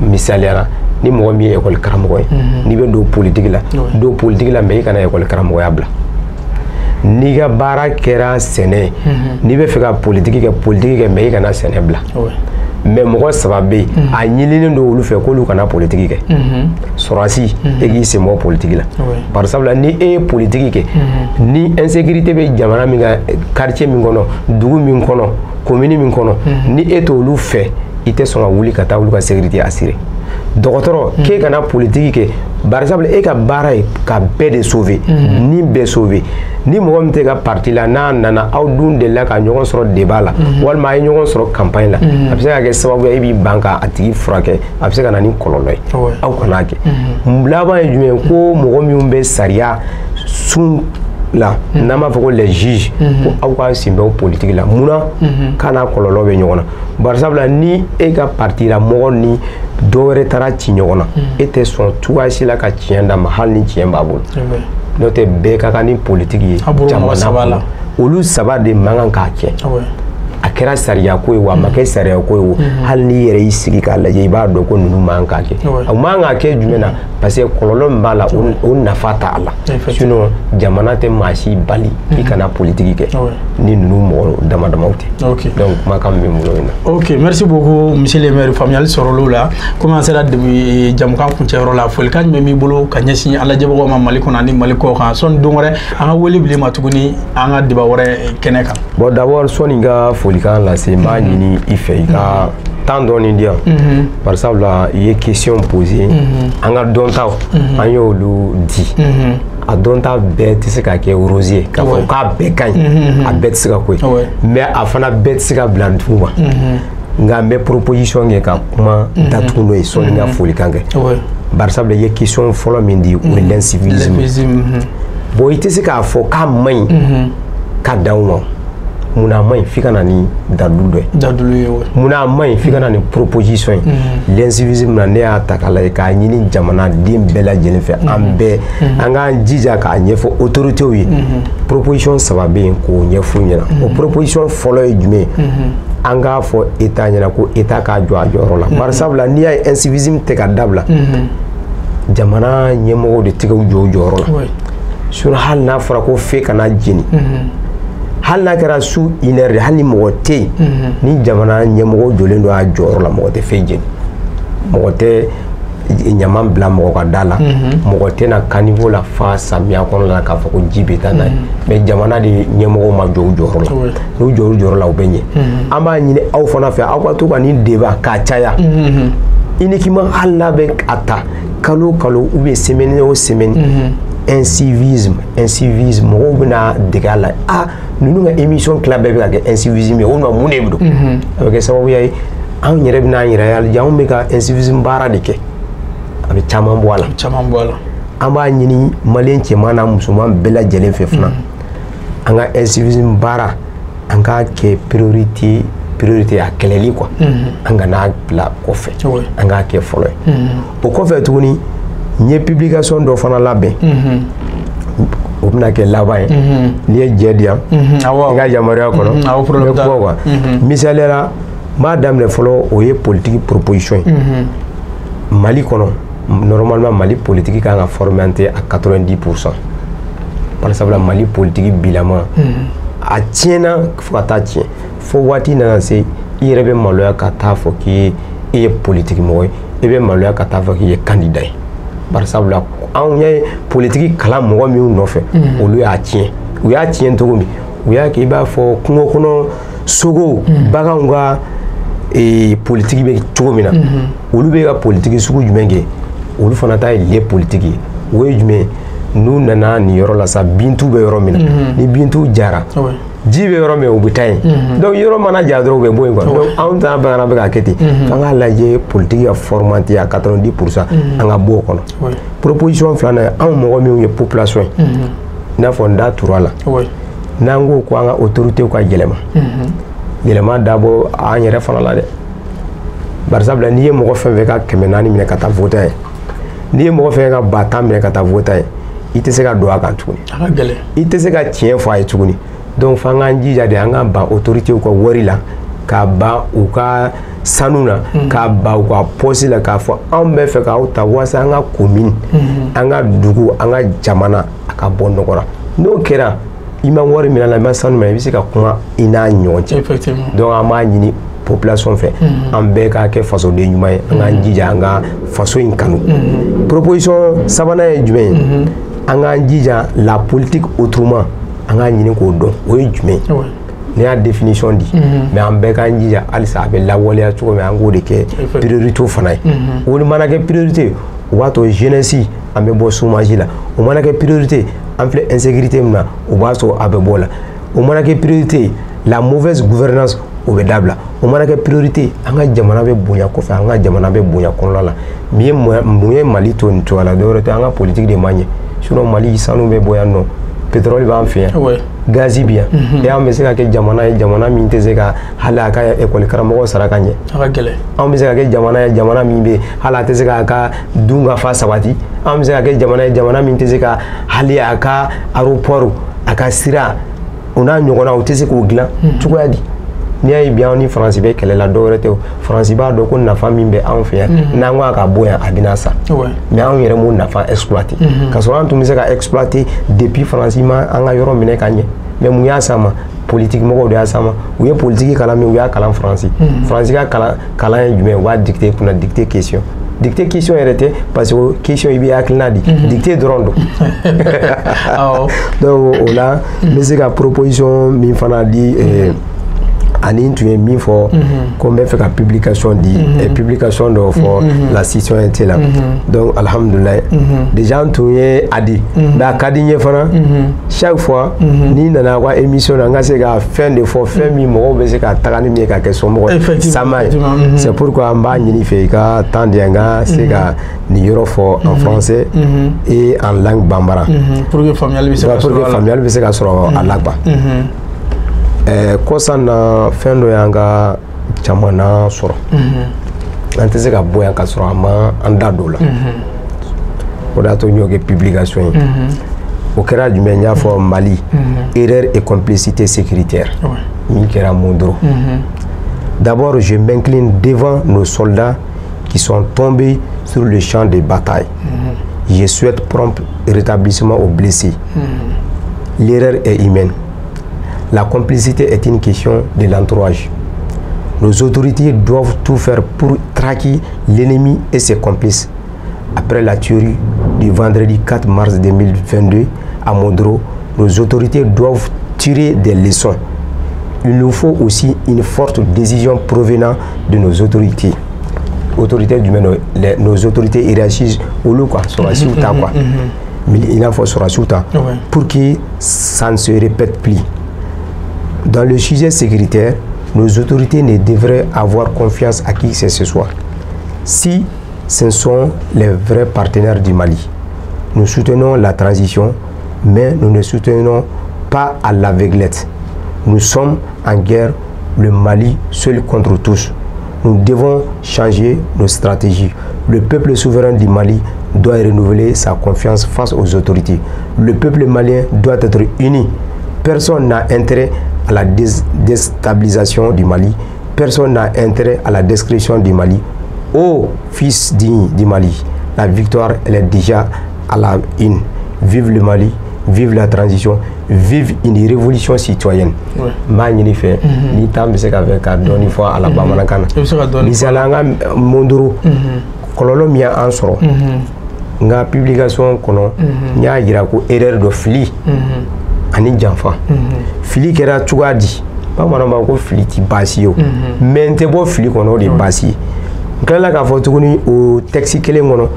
misaliya la ni mɔgɔ min ye école karamɔgɔ ye n'i bɛ don politiki la mais i kana école karamɔgɔya bila n'i ka baara kɛra sɛnɛ n'i bɛ fɛ ka politiki kɛ mais i kana sɛnɛ bila mais mɔgɔ 3 bɛ yen a ɲininen don olu fɛ k'olu kana politiki kɛ sɔrɔdasi e k'i sen bɔ politiki la par exemple ni e ye politiki kɛ ni insécurité bɛ jamana min kan quartier min kɔnɔ dugu min kɔnɔ commune min kɔnɔ ni e t'olu fɛ i tɛ sɔn ka wuli ka taa olu ka sécurité assurer dɔgɔtɔrɔ k'e kana politiki kɛ par exemple e ka baara ye ka bɛɛ de sauver ni bɛɛ sauver ni mɔgɔ min tɛ ka parti la n'a nana aw dun delila ka ɲɔgɔn sɔrɔ débat la walima a ye ɲɔgɔn sɔrɔ campagne la a bɛ se ka kɛ sababu ye e b'i ban k'a tigi furakɛ a bɛ se ka na ni kɔlɔlɔ ye aw kana kɛ laban ye jumɛn ko mɔgɔ minnu bɛ sariya sun la n'an b'a fɔ ko les juges ko aw ka sen bɛ politiki la munna k'a n'a kɔlɔlɔ bɛ ɲɔgɔn na bari sabula ni e ka parti la mɔgɔ ni dɔ wɛrɛ taara ci ɲɔgɔn na e tɛ sɔn cogoya si la ka tiɲɛ d'a ma hali ni tiɲɛ b'a bolo n'o tɛ bɛɛ ka kan ni politiki ye jamana kɔnɔ olu 3 de man kan k'a kɛ a kɛra sariya ko ye wa a ma kɛ sariya ko ye o hali n'i yɛrɛ y'i sigi k'a lajɛ i b'a dɔn ko ninnu man kan k'a kɛ a man kan k'a kɛ jumɛn na parce que kololon bala on nafa ta ala sinon jamana te machi bali ki kana politique ke ni nous mo dama uti donc ma kam mi mulo ina OK merci beaucoup monsieur le maire familial sorolo la comment sera de jamkan kuncero la fol kan mi bolo kanyasi ala jabo ma maliko na ni maliko kan son dongore an woli bi ma tuguni an diba wore keneka bon d'abord soninga folikan la c'est ma ni ife ka tant d'on indien par exemple là il y a question posée anga donta anyo lu di a donta bête c'est ka ke rosier ka ko ka be kan a bête c'est ka ko mais a fana bête c'est ka blanduma nga me proposition nge ka kuma datuno e soninga folikan ke par exemple il y a question folo mindi ou l'incivisme bo ite c'est ka fo ka main ka dawo muna main fika na ni dadulu muna main fika na ni proposition l'incivisme na ne atakala ka nyini jamana dim bela jeni fe ambe anga jija ka nyefo autorité wi proposition sababe ko nyefu nyina o proposition follow jume anga fo état nyina ko état ka jo ajoro la par exemple la ni ay incivisme te ka dabla jamana nyemo de tiga jo joro la sur hal na fara ko fe kana jini hal na kɛra su inere hal ni mɔgɔ tɛ ni jamana ɲɛmɔgɔ jɔlen don a jɔyɔrɔ la mɔgɔ tɛ fɛn jeni mɔgɔ tɛ ɲama bila mɔgɔ ka da la mɔgɔ tɛ na caniveau la fa samiya kɔnɔ la k'a fɔ ko ji bɛ taa n'a ye mais jamana de ɲɛmɔgɔ ma jɔ u jɔyɔrɔ la n'u jɔ u jɔyɔrɔ la u bɛ ɲɛ an b'a ɲini aw fana fɛ aw ka to ka nin débat k'a caya uniquement hali n'a bɛ a ta kalo kalo ou bien semaine o semaine incivisme mɔgɔw bɛna dege a la ninnu ka émission tila bɛɛ bɛ ka kɛ incivisme ye o ma mun de bɛ don a bɛ kɛ sababuya ye anw yɛrɛ bɛna yɛrɛ ye anw bɛ ka incivisme baara de kɛ a bɛ caman bɔ a la an b'a ɲini maliyɛn cɛman n'a musoman bɛɛ lajɛlen fɛ fana an ka incivisme baara an k'a kɛ priorité a kɛlɛli quoi an kana bila kɔfɛ an k'a kɛ fɔlɔ ye o kɔfɛ tuguni n ye publication dɔ fana labɛn o bɛna kɛ laban ye n'i ye jɛ di yan i ka yamaruya kɔnɔ n bɛ kuma quoi misaliya la n b'a daminɛ fɔlɔ o ye politique proposition ye Mali kɔnɔ normalement Mali politique kan ka former à 90% par exemple Mali politique bilama a tiɲɛna fo ka taa tiɲɛ fo waati nana se i yɛrɛ bɛ maloya ka taa fɔ k'i ye politique mɔgɔ ye i bɛ maloya ka taa fɔ k'i ye candidat ye par exemple anw ye politique kalan mɔgɔ minnu nɔfɛ olu y'a tiɲɛ u y'a tiɲɛ cogo min u y'a kɛ i b'a fɔ kungo kɔnɔ sogow baganw ka politique bɛ cogo min na olu bɛ ka politique sugu jumɛn kɛ olu fana ta ye le politique ye o ye jumɛn n'u nana nin yɔrɔ la sa bintu bɛ yɔrɔ min na ni bintu jara ji bɛ yɔrɔ min u bɛ taa yen donc yɔrɔ mana ja dɔrɔn u bɛ bɔ yen quoi donc anw ta baara bɛ ka kɛ ten f'an k'a lajɛ politique ka formanté à 90% an ka bɔ o kɔnɔ proposition filanan anw mɔgɔ minnu ye population ye i n'a fɔ n da tur'a la n'an ko ko an ka autorités ka yɛlɛma yɛlɛma dabɔ an yɛrɛ fana la dɛ bari sabula n'i ye mɔgɔ fɛn fɛn ka 400 minɛ ka taa voter ye n'i ye mɔgɔ fɛn ka 10,000 minɛ ka taa voter ye i tɛ se ka don a kan tuguni i tɛ se ka tiɲɛ fɔ a ye tuguni donc f'an k'an jija de an ka ban autorités ka wari la k'a ban u ka sanu na k'a ban u ka poste la k'a fɔ anw bɛ fɛ k'aw ta walasa an ka commune an ka dugu an ka jamana a ka bɔ nɔgɔ la n'o kɛra i ma wari minɛ a la i ma sanu minɛ i bɛ se ka kuma i n'a ɲɔgɔn cɛ donc an b'a ɲini population fɛ an bɛɛ k'a kɛ fasoden ɲuman ye an k'an jija an ka faso in kanu proposition sabanan ye jumɛn ye an k'an jija la politique autrement an k'a ɲini k'o dɔn o ye jumɛn ne y'a définition di mais an bɛɛ k'an jija halisa a bɛ lawaleya cogo min an k'o de kɛ priorité fana ye olu mana kɛ priorité o b'a to jeunesse an bɛ bɔ chômage la o mana kɛ priorité an filɛ insécurité min na o b'a sɔrɔ a bɛ bɔ la o mana kɛ priorité la mauvaise gouvernance o bɛ dabila o mana kɛ priorité an ka jamana bɛ bonya kɔfɛ an ka jamana bɛ bonya kɔnɔna la mun ye Mali to nin cogoya la dɔwɛrɛ tɛ an ka politique de man ɲɛ sinon Mali sanu bɛ bɔ yan nɔ pétrole b'an fɛ yan gazi bi yan et an bɛ se ka kɛ jamana ye jamana min tɛ se ka hali a ka école karamɔgɔ sara ka ɲɛ an bɛ se ka kɛ jamana ye jamana min bɛ hali a tɛ se k'a ka dun ka fa sabati an bɛ se ka kɛ jamana ye jamana min tɛ se ka hali a ka aéroport a ka sira o n'a ɲɔgɔnna o tɛ se k'o dilan cogoya di n'i y'a ye bi anw ni Faransi bɛ kɛlɛ la dɔwɛrɛ tɛ o Faransi b'a dɔn ko nafa min bɛ anw fɛ yan n'an ko a ka bɔ yan a bɛna sa mais anw yɛrɛ m'o nafa exploiter ka sɔrɔ an tun bɛ se ka exploiter depuis Faransi ma an ka yɔrɔ minɛ ka ɲɛ mais mun y'a s'a ma politique mɔgɔw de y'a s'a ma u ye politique kalan min u y'a kalan Faransi Faransi ka kalan ye jumɛn u b'a dicter kunna dicter question dicter question yɛrɛ tɛ parce que question i bɛ hakilina di dicter dɔrɔn don donc o la n bɛ se ka proposition min fana di ani tun ye min fɔ ko n bɛ fɛ ka publication di publication dɔ fɔ la citoyenneté la donc alhamdulillah déjà n tun ye a di mais a ka di n ye fana chaque fois n'i nana ka émission na n ka se ka fɛn de fɔ fɛn min mɔgɔw bɛ se ka taga ni min ye ka kɛ somɔgɔ sama ye c'est pourquoi n b'a ɲini fɛ i ka temps di yan n ka se ka nin yɔrɔ fɔ en français et en langue bambara pour que faamuyali bɛ se ka sɔrɔ a la quoi kɔsan na fɛn dɔ y'an ka jamana sɔrɔ an tɛ se ka bɔ yan ka sɔrɔ an ma an da don o la o de y'a to n y'o kɛ publication ye o kɛra jumɛn n y'a fɔ Mali erreur et complicité sécuritaire min kɛra Mondoro d'abord je m'incline devant nos soldats qui sont tombés sur le champ de bataille je souhaite prompt rétablissement aux blessés l'erreur est humaine. La complicité est une question de l'entourage. Nos autorités doivent tout faire pour traquer l'ennemi et ses complices. Après la tuerie du vendredi 4 mars 2022 à Mondoro, nos autorités doivent tirer des leçons. Il nous faut aussi une forte décision provenant de nos autorités. Autorités du même, nos autorités hiérarchiques ou le quoi, sur la quoi. Mais il faut sur la pour que ça ne se répète plus. Dans le sujet sécuritaire, nos autorités ne devraient avoir confiance à qui que ce soit. Si ce sont les vrais partenaires du Mali, nous soutenons la transition, mais nous ne soutenons pas à l'aveuglette. Nous sommes en guerre, le Mali seul contre tous. Nous devons changer nos stratégies. Le peuple souverain du Mali doit renouveler sa confiance face aux autorités. Le peuple malien doit être uni. Personne n'a intérêt à la déstabilisation du Mali. Personne n'a intérêt à la destruction du Mali. Ô fils digne du Mali, la victoire elle est déjà à la une. Vive le Mali, vive la transition, vive une révolution citoyenne. Ma ɲini fɛ ni temps bɛ se ka fɛ ka dɔɔni fɔ a la bamanankan na. Misali an ka Mondoro kɔlɔlɔ min y'an sɔrɔ n ka publication kɔnɔ n y'a yira ko erreur dɔ fili ani janfa fili kɛra cogoya di bamananw b'a ko fili ti baasi ye o mais n tɛ bɔ fili kɔnɔ o de ye baasi ye n tilala k'a fɔ tuguni o texte kelen kɔnɔ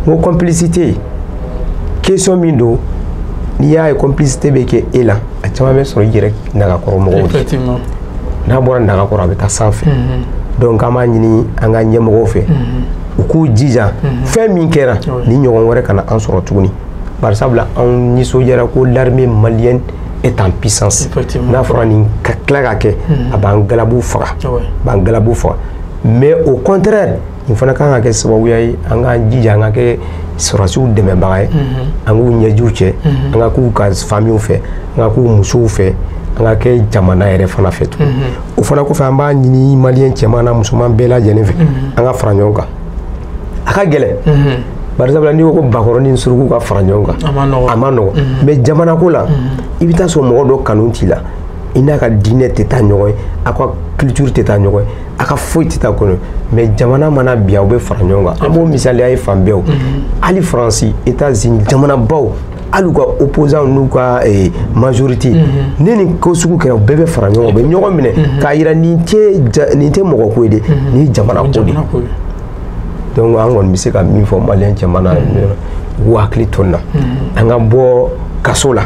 n ko complicité question min don n'i y'a ye complicité bɛ kɛ e la a caman bɛ sɔrɔ i yɛrɛ nagakɔrɔmɔgɔw de n'a bɔra nagakɔrɔ a bɛ taa sanfɛ donc an b'a ɲini an ka ɲɛmɔgɔw fɛ u k'u jija fɛn min kɛra ni ɲɔgɔn wɛrɛ kana an sɔrɔ tuguni par sabula anw nisɔndiyara ko l'armée malienne est en puissance n'a fɔra nin ka tila ka kɛ a b'an galabu faga mais au contraire nin fana kan ka kɛ sababuya ye an k'an jija an ka kɛ sɔrɔdasiw dɛmɛbaga ye an k'u ɲɛjiw cɛ an ka k'u ka familles fɛ an ka k'u musow fɛ an ka kɛ jamana yɛrɛ fana fɛ tuguni o fana kɔfɛ an b'a ɲini maliyɛn cɛman na musoman bɛɛ lajɛlen fɛ an ka fara ɲɔgɔn kan a ka gɛlɛn par exemple n'i ko ko bakɔrɔni suruku ka fara ɲɔgɔn kan a ma nɔgɔn mais jamana ko la i bɛ taa sɔrɔ mɔgɔ dɔ kanu t'i la i n'a ka diinɛ tɛ taa ɲɔgɔn ye a ka culture tɛ taa ɲɔgɔn ye a ka foyi tɛ taa kɔnɔ mais jamana mana bi aw bɛ fara ɲɔgɔn kan an b'o misaliya ye fan bɛɛ o hali Faransi États-Unis jamanabaw hali u ka opposants n'u ka majorité ni nin ko sugu kɛra u bɛɛ bɛ fara ɲɔgɔn kan u bɛ ɲɔgɔn minɛ k'a yira nin tɛ mɔgɔ ko ye dɛ nin ye jamana ko de donc an kɔni bɛ se ka min fɔ maliyɛn cɛman na u hakili to nin na an ka bɔ kaso la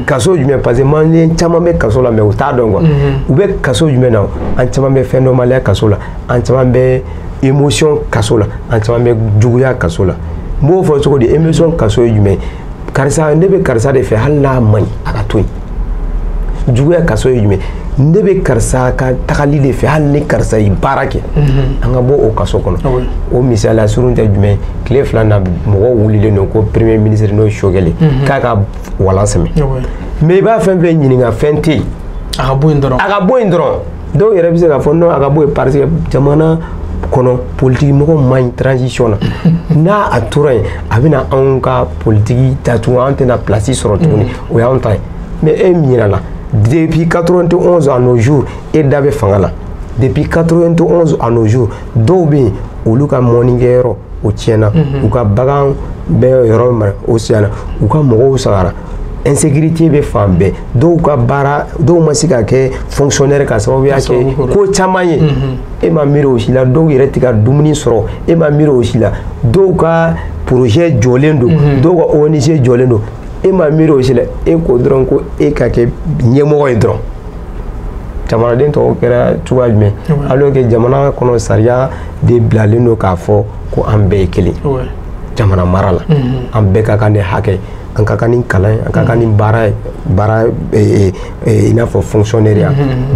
kaso jumɛn parce que maliyɛn caman bɛ kaso la mais u t'a dɔn quoi u bɛ kaso jumɛn na an caman bɛ fɛn dɔnbaliya kaso la an caman bɛ émotion kaso la an caman bɛ juguya kaso la n b'o fɔ cogo di émotion kaso ye jumɛn karisa ne bɛ karisa de fɛ hali n'a man ɲi a ka to yen juguya kaso ye jumɛn ne bɛ karisa ka tagali de fɛ hali ni karisa ye baara kɛ an ka bɔ o kaso kɔnɔ o misaliya surun tɛ jumɛn tile fila na mɔgɔw wulilen don ko premier ministre n'o ye Sogɛli k'a ka walan sɛmɛ mais i b'a fɛn fɛn ɲininka fɛn tɛ yen a ka bɔ yen dɔrɔn dɔw yɛrɛ bɛ se k'a fɔ non a ka bɔ yen parce que jamana kɔnɔ politique mɔgɔ man ɲi transition na n'a a tora yen a bɛna anw ka politique datugu an tɛna place sɔrɔ tuguni o y'anw ta ye mais e ɲinɛ la depuis 91 à nos jours e da bɛ fanga la depuis 91 à nos jours dɔw bɛ yen olu ka mɔnikɛyɔrɔ o tiɲɛna u ka bagan bɛ yɔrɔ min o siɲɛna u ka mɔgɔw sagara insécurité bɛ fan bɛɛ dɔw ka baara dɔw ma se ka kɛ fonctionnaire ka sababuya kɛ ko caman ye e ma miiri o si la dɔw yɛrɛ tɛ ka dumuni sɔrɔ e ma miiri o si la dɔw ka projet jɔlen don dɔw ka ONG jɔlen don e ma miiri o si la e ko dɔrɔn ko e ka kɛ ɲɛmɔgɔ ye dɔrɔn jamanaden tɔw kɛra cogoya jumɛn alors que jamana kɔnɔ sariya de bilalen don k'a fɔ ko an bɛɛ ye kelen jamana mara la an bɛɛ ka kan ni hakɛ an ka kan ni kalan an ka kan ni baara i n'a fɔ fonctionnaire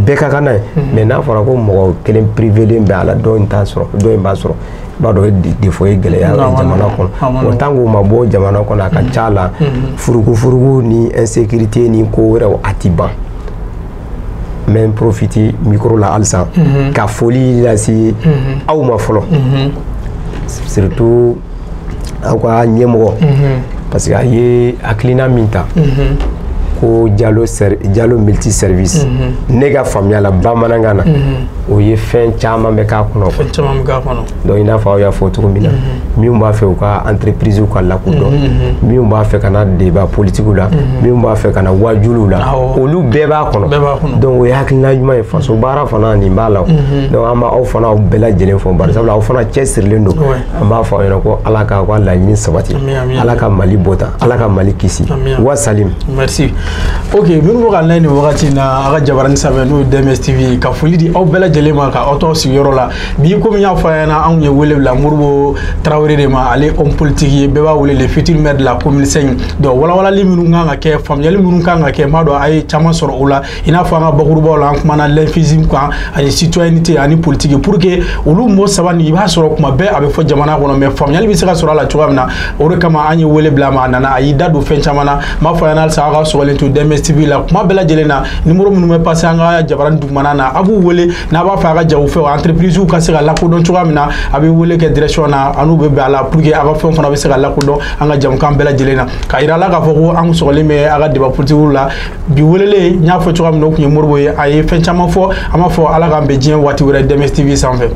bɛɛ ka kan n'a ye mais n'a fɔra ko mɔgɔ kelen privélen bɛ a la dɔ in t'a sɔrɔ dɔ in b'a sɔrɔ i b'a dɔn défaut ye gɛlɛya jamana kɔnɔ o tant que o ma bɔ jamana kɔnɔ a ka ca la furugufurugu ni insécurité ni ko wɛrɛw a ti ban n bɛ profiter micro la halisa ka foli lase aw ma fɔlɔ surtout aw ka ɲɛmɔgɔ parce que a ye hakilina min ta ko Jalo multi service ne ka faamuya la bamanankan na o ye fɛn caman bɛ k'a kɔnɔ donc i n'a fɔ aw y'a fɔ cogo min na minnu b'a fɛ u ka entreprise ka lakodɔn minnu b'a fɛ ka na débat politique la minnu b'a fɛ ka na wajuliw la olu bɛɛ b'a kɔnɔ donc o ye hakilina ɲuman ye faso baara fana nin b'a la donc an b'a aw fana aw bɛɛ lajɛlen fɔ bari sabula aw fana cɛsirilen don an b'a fɔ aw ɲɛna ko Ala ka laɲini sabati Ala ka Mali bɔta Ala ka Mali kisi wa salim. Merci. Ok, minnu bɛ ka layɛ nin wagati na a ka jabaranin sanfɛ n'o ye DMS TV ka foli di aw bɛɛ lajɛlen ma ka aw to sigiyɔrɔ la bi komi n y'a fɔ a ɲɛna anw ye wele bila Modibo Tarawele de ma ale homme politique ye bɛɛ b'a wele le futur maire de la commune 5 donc walawalali minnu kan ka kɛ faamuyali minnu kan ka kɛ n b'a dɔn a ye caman sɔrɔ o la i n'a fɔ an ka bakurubaw la an kumana l'infisme kan ani citoyenneté ani politique pour que olu mot saba nin i b'a sɔrɔ kuma bɛɛ a bɛ fɔ jamana kɔnɔ mais faamuyali bɛ se ka sɔrɔ a la cogoya min na o de kama an ye wele bila a ma a nana a y'i da don fɛn caman na n b'a fɔ a ɲɛna halisa aw ka sɔgɔlen to DMS TV la kuma bɛɛ lajɛlen na numéro minnu bɛ passer an ka jabaranin dugumana na a b'u wele n'a b'a fɛ a ka jago fɛ entreprise ka se ka lakodɔn cogoya min na a bɛ wele kɛ direction na an n'u bɛ bɛn a la pour que a ka fɛnw fana bɛ se ka lakodɔn an ka jamukan bɛɛ lajɛlen na ka yira a la k'a fɔ ko an sɔgɔlen bɛ a ka débat politique la bi welelen n y'a fɔ cogoya min na o tun ye Modibo ye a ye fɛn caman fɔ an b'a fɔ Ala k'an bɛn diɲɛ waati wɛrɛ DMS TV sanfɛ.